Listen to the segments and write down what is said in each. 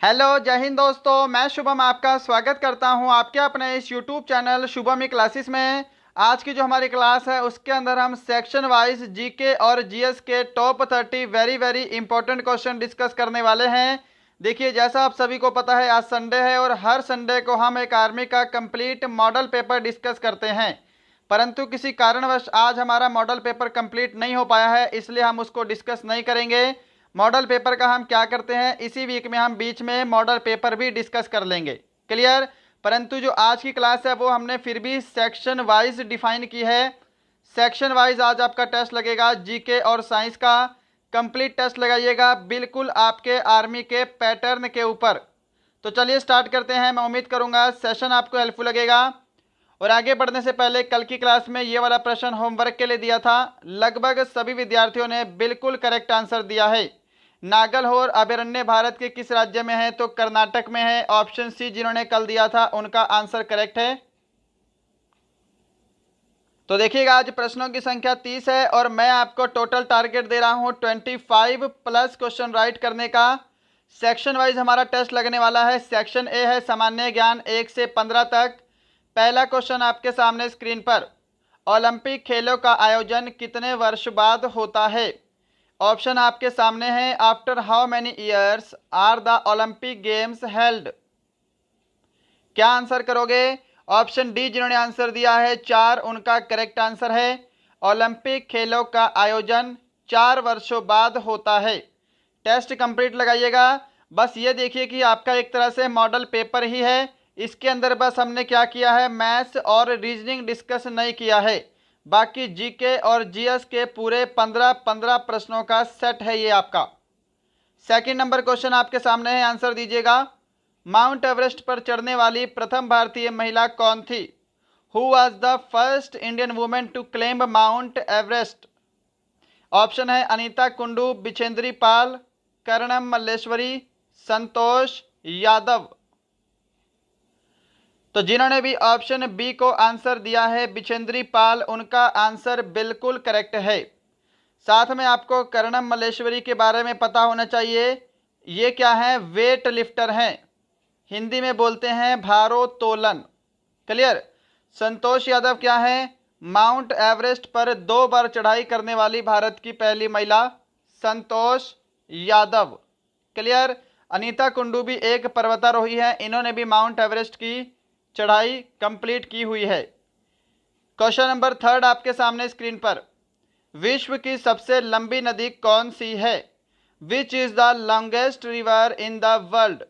Hello, जय हिंद दोस्तों। मैं शुभम आपका स्वागत करता हूं आपके अपने इस यूट्यूब चैनल शुभम क्लासेस में। आज की जो हमारी क्लास है उसके अंदर हम सेक्शन वाइज जीके और जीएस के top 30 very very important question discuss करने वाले हैं। देखिए, जैसा आप सभी को पता है आज संडे है और हर संडे को हम एक आर्मी का कंप्लीट मॉडल पेपर डिस्कस करते हैं, परंतु किसी कारणवश आज हमारा मॉडल पेपर कंप्लीट नहीं हो पाया है, इसलिए हम उसको डिस्कस नहीं करेंगे। मॉडल पेपर का हम क्या करते हैं, इसी वीक में हम बीच में मॉडल पेपर भी डिस्कस कर लेंगे। क्लियर। परंतु जो आज की क्लास है वो हमने फिर भी सेक्शन वाइज डिफाइन की है। सेक्शन वाइज आज आपका टेस्ट लगेगा जीके और साइंस का। कंप्लीट टेस्ट लगाइएगा बिल्कुल आपके आर्मी के पैटर्न के ऊपर। तो चलिए स्टार्ट करते हैं। मैं उम्मीद करूंगा सेशन आपको हेल्पफुल लगेगा। और आगे बढ़ने से पहले कल की क्लास में ये वाला प्रश्न होमवर्क के लिए दिया था, लगभग सभी विद्यार्थियों ने बिल्कुल करेक्ट आंसर दिया है। नागलहोर अभयारण्य भारत के किस राज्य में है, तो कर्नाटक में है। ऑप्शन सी जिन्होंने कल दिया था उनका आंसर करेक्ट है। तो देखिएगा, आज प्रश्नों की संख्या 30 है और मैं आपको टोटल टारगेट दे रहा हूं 25 प्लस क्वेश्चन राइट करने का। सेक्शन वाइज हमारा टेस्ट लगने वाला है। सेक्शन ए है सामान्य ज्ञान 1 से 15 तक। पहला क्वेश्चन आपके सामने स्क्रीन पर, ओलंपिक खेलों का आयोजन कितने वर्ष बाद होता है। ऑप्शन आपके सामने है। After how many years are the Olympic games held. क्या आंसर करोगे। ऑप्शन डी जिन्होंने आंसर दिया है 4, उनका करेक्ट आंसर है। ओलंपिक खेलों का आयोजन 4 वर्षों बाद होता है। टेस्ट कंप्लीट लगाइएगा। बस ये देखिए कि आपका एक तरह से मॉडल पेपर ही है। इसके अंदर बस हमने क्या किया है, मैथ्स और रीजनिंग डिस्कस नहीं किया है। बाकी जीके और जीएस के पूरे 15-15 प्रश्नों का सेट है ये आपका। सेकंड नंबर क्वेश्चन आपके सामने है, आंसर दीजिएगा। माउंट एवरेस्ट पर चढ़ने वाली प्रथम भारतीय महिला कौन थी। Who was the first Indian women to claim Mount Everest. Option है अनीता कुंडू, बिचेंद्री पाल, कर्णम मल्लेश्वरी, संतोष यादव। तो जिन्होंने भी ऑप्शन बी को आंसर दिया है बिचेंद्री पाल, उनका आंसर बिल्कुल करेक्ट है। साथ में आपको कर्णम मल्लेश्वरी के बारे में पता होना चाहिए। ये क्या है, वेट लिफ्टर हैं, हिंदी में बोलते हैं भारोत्तोलन। क्लियर। संतोष यादव क्या है, माउंट एवरेस्ट पर 2 बार चढ़ाई करने वाली भारत की पहली महिला संतोष यादव। क्लियर। अनीता कुंडू भी एक पर्वतारोही है, इन्होंने भी माउंट एवरेस्ट की चढ़ाई कंप्लीट की हुई है। क्वेश्चन नंबर 3 आपके सामने स्क्रीन पर, विश्व की सबसे लंबी नदी कौन सी है। Which is the longest river in the world.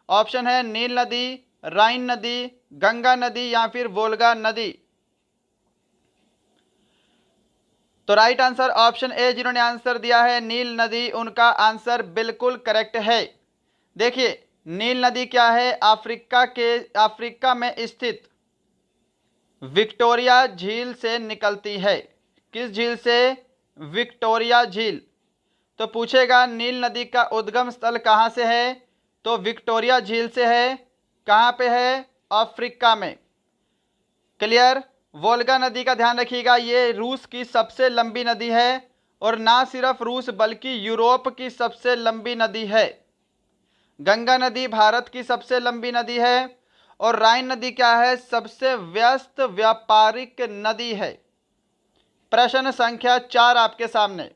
Option है नील नदी, राइन नदी, गंगा नदी या फिर वोल्गा नदी। तो राइट आंसर ऑप्शन ए जिन्होंने आंसर दिया है नील नदी, उनका आंसर बिल्कुल करेक्ट है। देखिए, नील नदी क्या है, अफ्रीका में स्थित विक्टोरिया झील से निकलती है। किस झील से, विक्टोरिया झील। तो पूछेगा नील नदी का उद्गम स्थल कहाँ से है, तो विक्टोरिया झील से है। कहाँ पे है, अफ्रीका में। क्लियर। वोल्गा नदी का ध्यान रखिएगा, ये रूस की सबसे लंबी नदी है और ना सिर्फ रूस बल्कि यूरोप की सबसे लंबी नदी है। गंगा नदी भारत की सबसे लंबी नदी है और राइन नदी क्या है, सबसे व्यस्त व्यापारिक नदी है। प्रश्न संख्या 4 आपके सामने,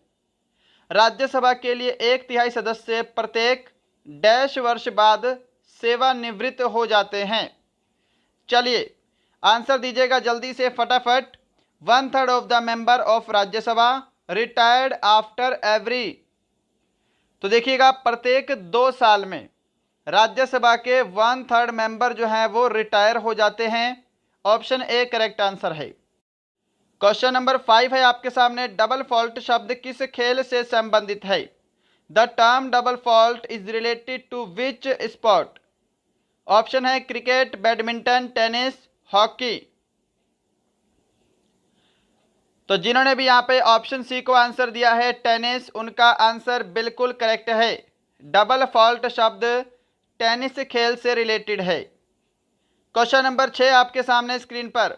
राज्यसभा के लिए 1/3 सदस्य प्रत्येक डैश वर्ष बाद सेवानिवृत्त हो जाते हैं। चलिए आंसर दीजिएगा जल्दी से फटाफट। 1/3 of the member of Rajya Sabha retired after every. तो देखिएगा, प्रत्येक 2 साल में राज्यसभा के 1/3 मेंबर जो हैं वो रिटायर हो जाते हैं। ऑप्शन ए करेक्ट आंसर है। क्वेश्चन नंबर 5 है आपके सामने, डबल फॉल्ट शब्द किस खेल से संबंधित है। The term double fault is related to which sport. Option है क्रिकेट, बैडमिंटन, टेनिस, हॉकी। तो जिन्होंने भी यहां पे ऑप्शन सी को आंसर दिया है टेनिस, उनका आंसर बिल्कुल करेक्ट है। डबल फॉल्ट शब्द टेनिस खेल से रिलेटेड है। क्वेश्चन नंबर 6 आपके सामने स्क्रीन पर,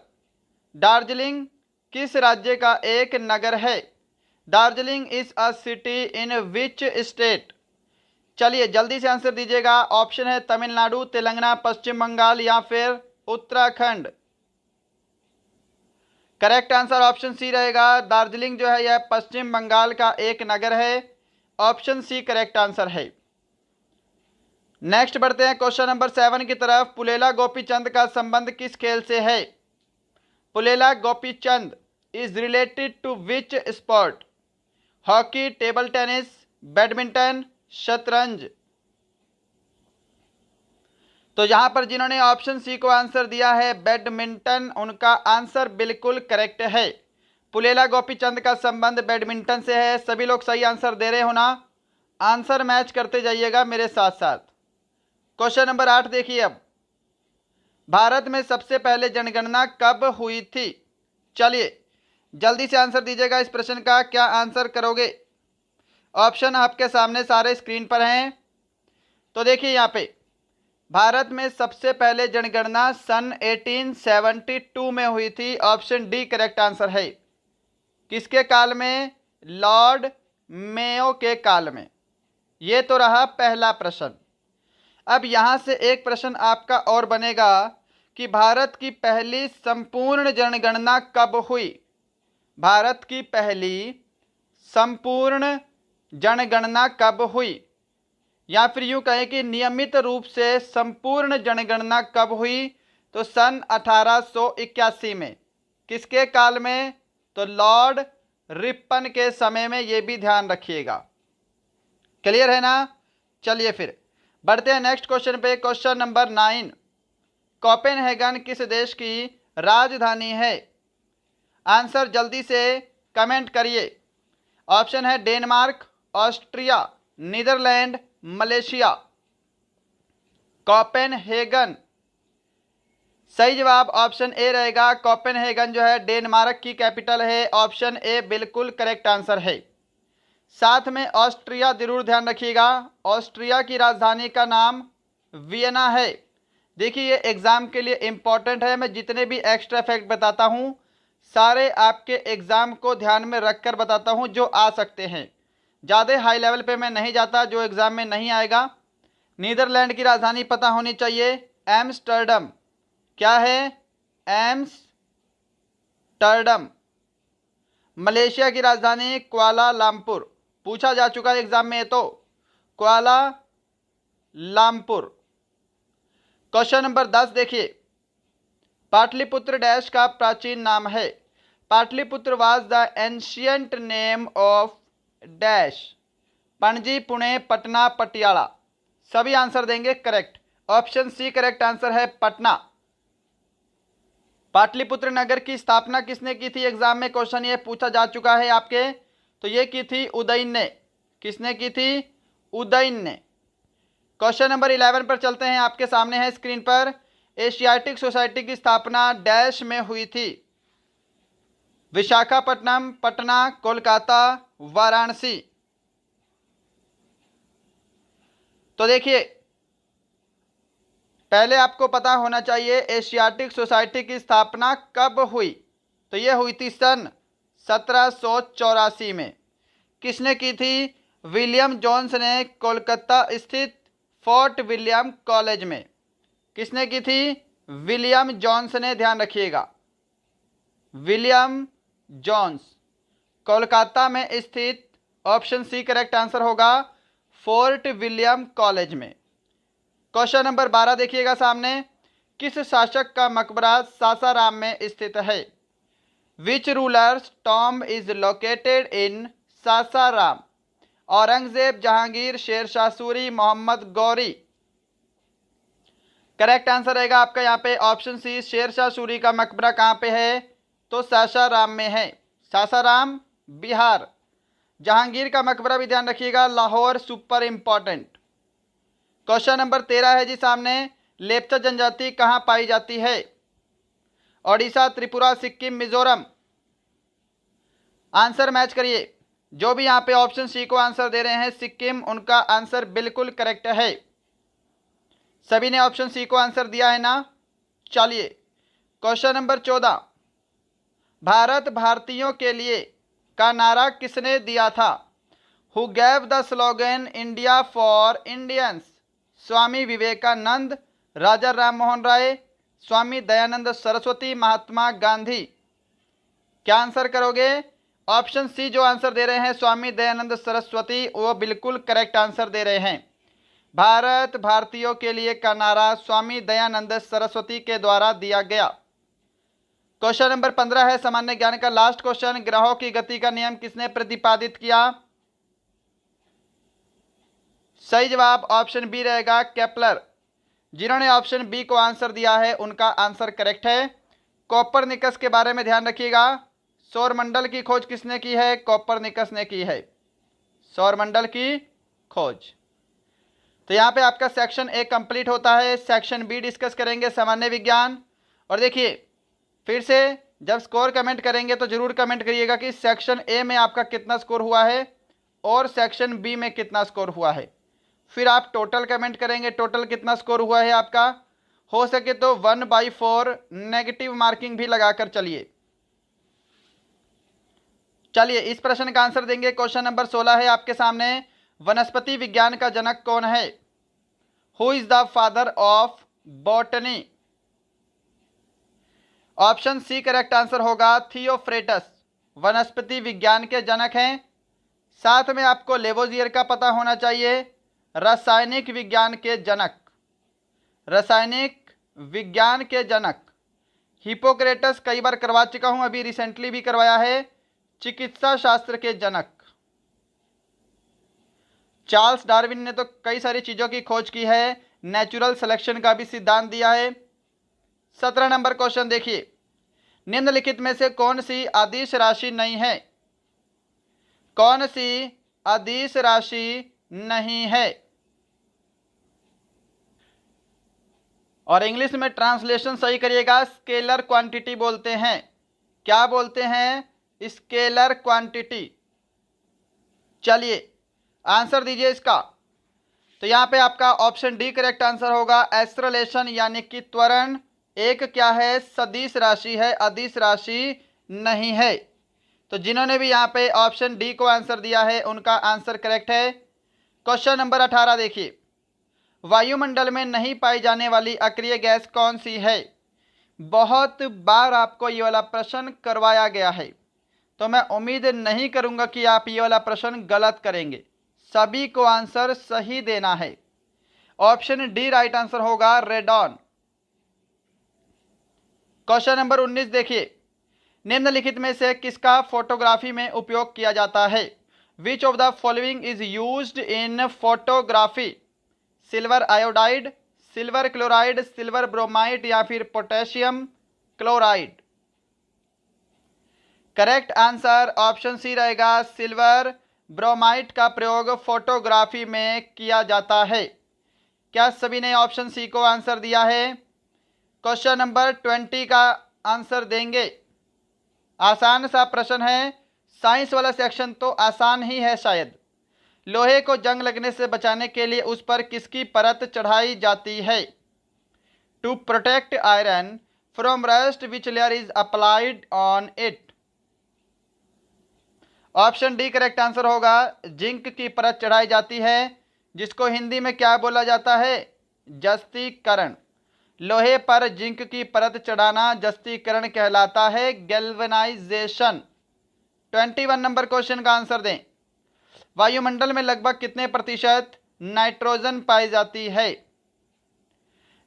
दार्जिलिंग किस राज्य का एक नगर है। Darjeeling is a city in which state. चलिए जल्दी से आंसर दीजिएगा। ऑप्शन है तमिलनाडु, तेलंगाना, पश्चिम बंगाल या फिर Uttarakhand. Correct answer option C रहेगा। दार्जिलिंग जो है यह पश्चिम बंगाल का एक नगर है। ऑप्शन सी करेक्ट आंसर है। नेक्स्ट बढ़ते हैं क्वेश्चन नंबर 7 की तरफ। पुलेला गोपीचंद का संबंध किस खेल से है? Pullela Gopichand is related to which sport? Hockey, table tennis, badminton, शतरंज। तो यहां पर जिन्होंने ऑप्शन सी को आंसर दिया है बैडमिंटन, उनका आंसर बिल्कुल करेक्ट है। पुलेला गोपीचंद का संबंध बैडमिंटन से है। सभी लोग सही आंसर दे रहे हो ना? आंसर मैच करते जाइएगा मेरे साथ साथ। क्वेश्चन नंबर 8 देखिए। अब भारत में सबसे पहले जनगणना कब हुई थी? चलिए जल्दी से आंसर दीजिएगा इस प्रश्न का। क्या आंसर करोगे? ऑप्शन आपके सामने सारे स्क्रीन पर हैं। तो देखिए यहाँ पे भारत में सबसे पहले जनगणना सन 1872 में हुई थी। ऑप्शन डी करेक्ट आंसर है। किसके काल में? लॉर्ड मेयो के काल में। ये तो रहा पहला प्रश्न। अब यहां से एक प्रश्न आपका और बनेगा कि भारत की पहली संपूर्ण जनगणना कब हुई? भारत की पहली संपूर्ण जनगणना कब हुई, या फिर यूं कहें कि नियमित रूप से संपूर्ण जनगणना कब हुई? तो सन 1881 में। किसके काल में? तो लॉर्ड रिपन के समय में। ये भी ध्यान रखिएगा। क्लियर है ना? चलिए फिर बढ़ते हैं नेक्स्ट क्वेश्चन पे। Question number 9। कोपेनहेगन किस देश की राजधानी है? आंसर जल्दी से कमेंट करिए। ऑप्शन है Denmark, Austria, Netherland, Malaysia. Copenhagen सही जवाब ऑप्शन ए रहेगा। कोपेनहेगन जो है डेनमार्क की कैपिटल है। ऑप्शन ए बिल्कुल करेक्ट आंसर है। साथ में ऑस्ट्रिया जरूर ध्यान रखिएगा। ऑस्ट्रिया की राजधानी का नाम वियना है। देखिए ये एग्जाम के लिए इंपॉर्टेंट है। मैं जितने भी एक्स्ट्रा फैक्ट बताता हूं सारे आपके एग्जाम को ध्यान में रखकर बताता हूं जो आ सकते हैं। ज़्यादा हाई लेवल पे मैं नहीं जाता जो एग्जाम में नहीं आएगा। नीदरलैंड की राजधानी पता होनी चाहिए, एम्स्टर्डम। क्या है? एम्स्टर्डम। मलेशिया की राजधानी कुआलालंपुर। पूछा जा चुका है एग्जाम में, तो कुआलालंपुर। क्वेश्चन नंबर 10 देखिए। पाटलिपुत्र डैश का प्राचीन नाम है? Pataliputra was the ancient name of dash. Panaji, Pune, Patna, Patiala. सभी आंसर देंगे correct. Option C correct answer है, पटना। पाटलिपुत्र नगर की स्थापना किसने की थी? एग्जाम में क्वेश्चन ये पूछा जा चुका है आपके। तो ये की थी उदयन ने। किसने की थी? उदयन ने। क्वेश्चन नंबर 11 पर चलते हैं। आपके सामने है स्क्रीन पर। एशियाटिक सोसाइटी की स्थापना डैश में हुई थी? विशाखापट्टनम, पटना, कोलकाता, वाराणसी। तो देखिए पहले आपको पता होना चाहिए एशियाटिक सोसाइटी की स्थापना कब हुई। तो यह हुई थी सन 1784 में। किसने की थी? विलियम जोन्स ने कोलकाता स्थित फोर्ट विलियम कॉलेज में। किसने की थी? विलियम जोन्स ने। ध्यान रखिएगा, विलियम जोन्स, कोलकाता में स्थित। ऑप्शन सी करेक्ट आंसर होगा, फोर्ट विलियम कॉलेज में। क्वेश्चन नंबर 12 देखिएगा सामने। किस शासक का मकबरा सासाराम में स्थित है? विच rulers tomb is located in Sasaram? Aurangzeb, Jahangir, Sher Shah Suri, Mohammad Ghori. Correct answer रहेगा आपका यहाँ पे ऑप्शन सी, शेरशाह सूरी का मकबरा कहाँ पे है? तो सासाराम में है। सासाराम, बिहार। जहांगीर का मकबरा भी ध्यान रखिएगा, Lahore. Super important. Question number 13 है जी सामने। लेप्चा जनजाति कहाँ पाई जाती है? ओडिशा, त्रिपुरा, सिक्किम, मिजोरम। आंसर मैच करिए। जो भी यहाँ पे ऑप्शन सी को आंसर दे रहे हैं सिक्किम, उनका आंसर बिल्कुल करेक्ट है। सभी ने ऑप्शन सी को आंसर दिया है ना? चलिए क्वेश्चन नंबर 14। भारत भारतीयों के लिए का नारा किसने दिया था? Who gave the slogan India for Indians? Swami Vivekananda, राजा राम मोहन राय, स्वामी दयानंद सरस्वती, महात्मा गांधी। क्या आंसर करोगे? ऑप्शन सी जो आंसर दे रहे हैं स्वामी दयानंद सरस्वती, वो बिल्कुल करेक्ट आंसर दे रहे हैं। भारत भारतीयों के लिए का नारा स्वामी दयानंद सरस्वती के द्वारा दिया गया। क्वेश्चन नंबर 15 है सामान्य ज्ञान का लास्ट क्वेश्चन। ग्रहों की गति का नियम किसने प्रतिपादित किया? सही जवाब ऑप्शन बी रहेगा, केपलर। जिन्होंने ऑप्शन बी को आंसर दिया है उनका आंसर करेक्ट है। कोपरनिकस के बारे में ध्यान रखिएगा। सौरमंडल की खोज किसने की है? कोपरनिकस ने की है सौरमंडल की खोज। तो यहाँ पे आपका सेक्शन ए कंप्लीट होता है। सेक्शन बी डिस्कस करेंगे सामान्य विज्ञान। और देखिए फिर से जब स्कोर कमेंट करेंगे तो जरूर कमेंट करिएगा कि सेक्शन ए में आपका कितना स्कोर हुआ है और सेक्शन बी में कितना स्कोर हुआ है। फिर आप टोटल कमेंट करेंगे, टोटल कितना स्कोर हुआ है आपका। हो सके तो 1/4 नेगेटिव मार्किंग भी लगाकर चलिए। चलिए इस प्रश्न का आंसर देंगे। क्वेश्चन नंबर 16 है आपके सामने। वनस्पति विज्ञान का जनक कौन है? Who is the father of botany? Option C correct answer होगा, थियोफ्रेटस वनस्पति विज्ञान के जनक हैं। साथ में आपको लेवोजियर का पता होना चाहिए, रासायनिक विज्ञान के जनक। रासायनिक विज्ञान के जनक हिपोक्रेटस कई बार करवा चुका हूं, अभी रिसेंटली भी करवाया है। चिकित्सा शास्त्र के जनक चार्ल्स डार्विन ने तो कई सारी चीजों की खोज की है, नेचुरल सिलेक्शन का भी सिद्धांत दिया है। 17 नंबर क्वेश्चन देखिए, निम्नलिखित में से कौन सी अदिश राशि नहीं है? कौन सी अदिश राशि नहीं है? और इंग्लिश में ट्रांसलेशन सही करिएगा। स्केलर क्वांटिटी बोलते हैं। क्या बोलते हैं? Scalar quantity. चलिए आंसर दीजिए इसका। तो यहां पे आपका ऑप्शन डी करेक्ट आंसर होगा, एस्ट्रलेशन यानी कि त्वरण। एक क्या है? सदिश राशि है, अदिश राशि नहीं है। तो जिन्होंने भी यहां पे ऑप्शन डी को आंसर दिया है उनका आंसर करेक्ट है। क्वेश्चन नंबर 18 देखिए, वायुमंडल में नहीं पाई जाने वाली अक्रिय गैस कौन सी है? बहुत बार आपको ये वाला प्रश्न करवाया गया है, तो मैं उम्मीद नहीं करूंगा कि आप ये वाला प्रश्न गलत करेंगे। सभी को आंसर सही देना है। ऑप्शन डी राइट आंसर होगा, रेडॉन। क्वेश्चन नंबर 19 देखिए, निम्नलिखित में से किसका फोटोग्राफी में उपयोग किया जाता है? Which of the following is used in photography? Silver iodide, silver chloride, silver bromide या फिर potassium chloride? Correct answer option C रहेगा, सिल्वर ब्रोमाइड का प्रयोग फोटोग्राफी में किया जाता है। क्या सभी ने ऑप्शन सी को आंसर दिया है? क्वेश्चन नंबर 20 का आंसर देंगे। आसान सा प्रश्न है, साइंस वाला सेक्शन तो आसान ही है शायद। लोहे को जंग लगने से बचाने के लिए उस पर किसकी परत चढ़ाई जाती है? To protect iron from rust which layer is applied on it? Option D correct answer होगा, जिंक की परत चढ़ाई जाती है, जिसको हिंदी में क्या बोला जाता है? जस्तीकरण। लोहे पर जिंक की परत चढ़ाना जस्तीकरण कहलाता है, गैल्वेनाइजेशन। 21 नंबर क्वेश्चन का आंसर दें। वायुमंडल में लगभग कितने प्रतिशत नाइट्रोजन पाई जाती है?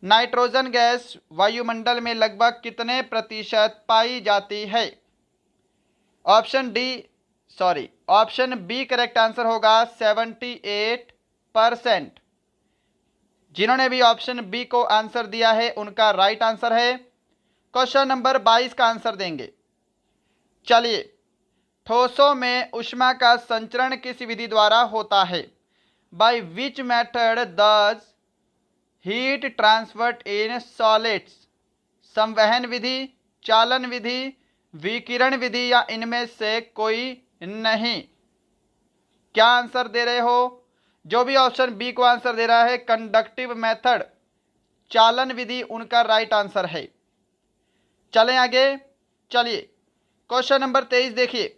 नाइट्रोजन गैस वायुमंडल में लगभग कितने प्रतिशत पाई जाती है? ऑप्शन बी करेक्ट आंसर होगा, 78%। जिन्होंने भी ऑप्शन बी को आंसर दिया है उनका राइट आंसर है। क्वेश्चन नंबर 22 का आंसर देंगे। चलिए, ठोसों में ऊष्मा का संचरण किस विधि द्वारा होता है? By which method does heat transferred in solids? संवहन विधि, चालन विधि, विकिरण विधि या इनमें से कोई नहीं? क्या आंसर दे रहे हो? जो भी ऑप्शन बी को आंसर दे रहा है, कंडक्टिव मेथड, चालन विधि उनका राइट आंसर है। चलें आगे। चलिए क्वेश्चन नंबर 23 देखिए,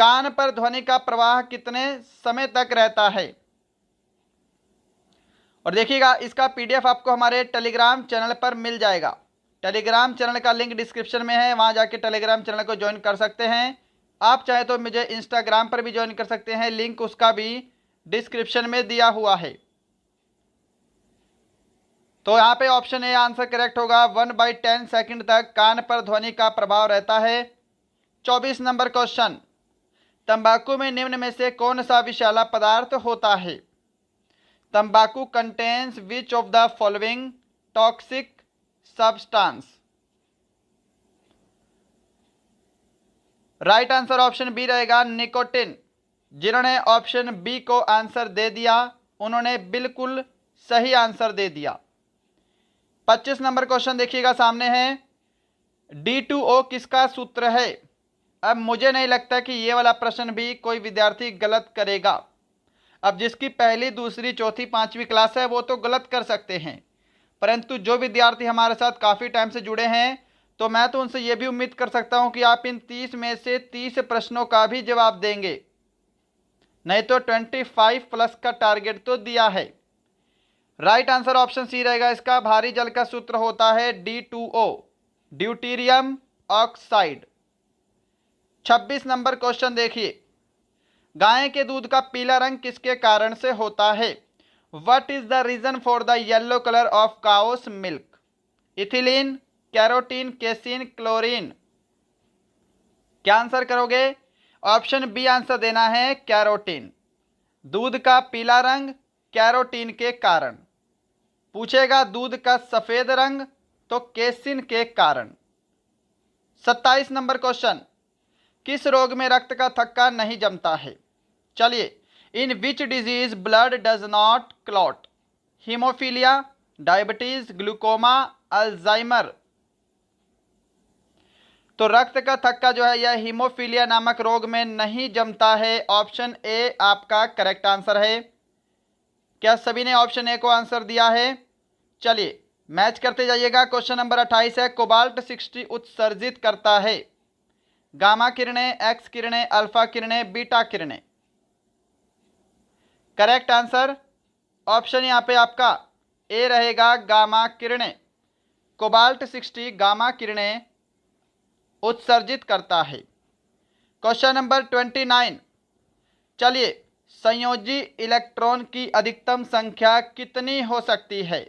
कान पर ध्वनि का प्रवाह कितने समय तक रहता है? और देखिएगा इसका पीडीएफ आपको हमारे टेलीग्राम चैनल पर मिल जाएगा। टेलीग्राम चैनल का लिंक डिस्क्रिप्शन में है, वहां जाके टेलीग्राम चैनल को ज्वाइन कर सकते हैं। आप चाहे तो मुझे इंस्टाग्राम पर भी ज्वाइन कर सकते हैं, लिंक उसका भी डिस्क्रिप्शन में दिया हुआ है। तो यहाँ पे ऑप्शन ए आंसर करेक्ट होगा। 1/10 सेकंड तक कान पर ध्वनि का प्रभाव रहता है। 24 नंबर क्वेश्चन, तंबाकू में निम्न में से कौन सा विषैला पदार्थ होता है? तंबाकू contains which of the following toxic substance? Right answer option B रहेगा, निकोटिन। जिन्होंने ऑप्शन बी को आंसर दे दिया उन्होंने बिल्कुल सही आंसर दे दिया। 25 नंबर क्वेश्चन देखिएगा सामने है, D2O किसका सूत्र है? अब मुझे नहीं लगता कि ये वाला प्रश्न भी कोई विद्यार्थी गलत करेगा। अब जिसकी पहली, दूसरी, चौथी, पांचवी क्लास है वो तो गलत कर सकते हैं, परंतु जो विद्यार्थी हमारे साथ काफ़ी टाइम से जुड़े हैं तो मैं तो उनसे ये भी उम्मीद कर सकता हूं कि आप इन 30 में से 30 प्रश्नों का भी जवाब देंगे, नहीं तो 25 प्लस का टारगेट तो दिया है। राइट आंसर ऑप्शन सी रहेगा इसका। भारी जल का सूत्र होता है D2O, deuterium oxide. 26 number question देखिए, गाय के दूध का पीला रंग किसके कारण से होता है? What is the reason for the yellow colour of cow's milk? Ethylene, carotene, casein, chlorine? क्या आंसर करोगे? ऑप्शन बी आंसर देना है, कैरोटीन। दूध का पीला रंग कैरोटीन के कारण। पूछेगा दूध का सफेद रंग तो केसिन के कारण। 27 नंबर क्वेश्चन, किस रोग में रक्त का थक्का नहीं जमता है? चलिए, इन which disease blood does not clot? Haemophilia, diabetes, glaucoma, Alzheimer? तो रक्त का थक्का जो है यह हीमोफीलिया नामक रोग में नहीं जमता है। ऑप्शन ए आपका करेक्ट आंसर है। क्या सभी ने ऑप्शन ए को आंसर दिया है? चलिए मैच करते जाइएगा। क्वेश्चन नंबर 28 है, कोबाल्ट 60 उत्सर्जित करता है? गामा किरणें, एक्स किरणें, अल्फा किरणें, बीटा किरणें? करेक्ट आंसर ऑप्शन यहाँ पे आपका ए रहेगा, गामा किरणें। कोबाल्ट 60 गामा किरणें उत्सर्जित करता है। क्वेश्चन नंबर 29, चलिए, संयोजी इलेक्ट्रॉन की अधिकतम संख्या कितनी हो सकती है?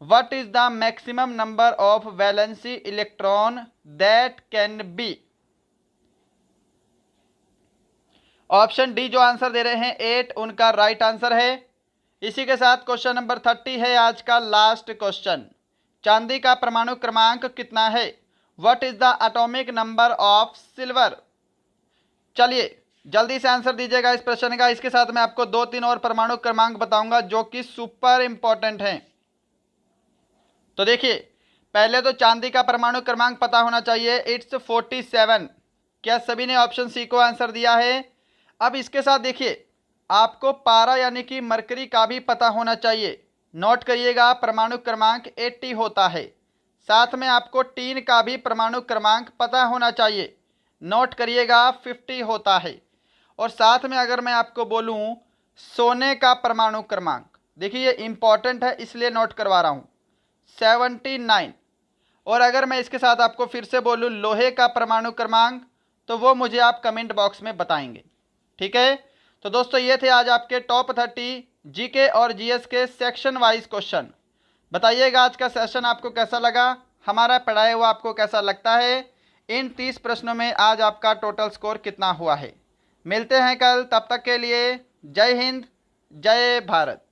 What is the maximum number of valency electron that can be? Option D जो आंसर दे रहे हैं 8 उनका राइट आंसर है। इसी के साथ क्वेश्चन नंबर 30 है आज का लास्ट क्वेश्चन, चांदी का परमाणु क्रमांक कितना है? What is the atomic number of silver? चलिए जल्दी से आंसर दीजिएगा इस प्रश्न का। इसके साथ मैं आपको 2-3 और परमाणु क्रमांक बताऊंगा जो कि सुपर इंपॉर्टेंट हैं। तो देखिए, पहले तो चांदी का परमाणु क्रमांक पता होना चाहिए, इट्स 47। क्या सभी ने ऑप्शन सी को आंसर दिया है? अब इसके साथ देखिए, आपको पारा यानी कि मरकरी का भी पता होना चाहिए। नोट करिएगा, परमाणु क्रमांक 80 होता है। साथ में आपको टीन का भी परमाणु क्रमांक पता होना चाहिए। नोट करिएगा, 50 होता है। और साथ में अगर मैं आपको बोलूं सोने का परमाणु क्रमांक, देखिए ये इंपॉर्टेंट है इसलिए नोट करवा रहा हूं, 79। और अगर मैं इसके साथ आपको फिर से बोलूं लोहे का परमाणु क्रमांक, तो वो मुझे आप कमेंट बॉक्स में बताएंगे। ठीक है, तो दोस्तों ये थे आज आपके टॉप 30 जीके और जीएस के सेक्शन वाइज क्वेश्चन। बताइएगा आज का सेशन आपको कैसा लगा, हमारा पढ़ाया हुआ आपको कैसा लगता है? इन 30 प्रश्नों में आज आपका टोटल स्कोर कितना हुआ है? मिलते हैं कल, तब तक के लिए जय हिंद, जय भारत।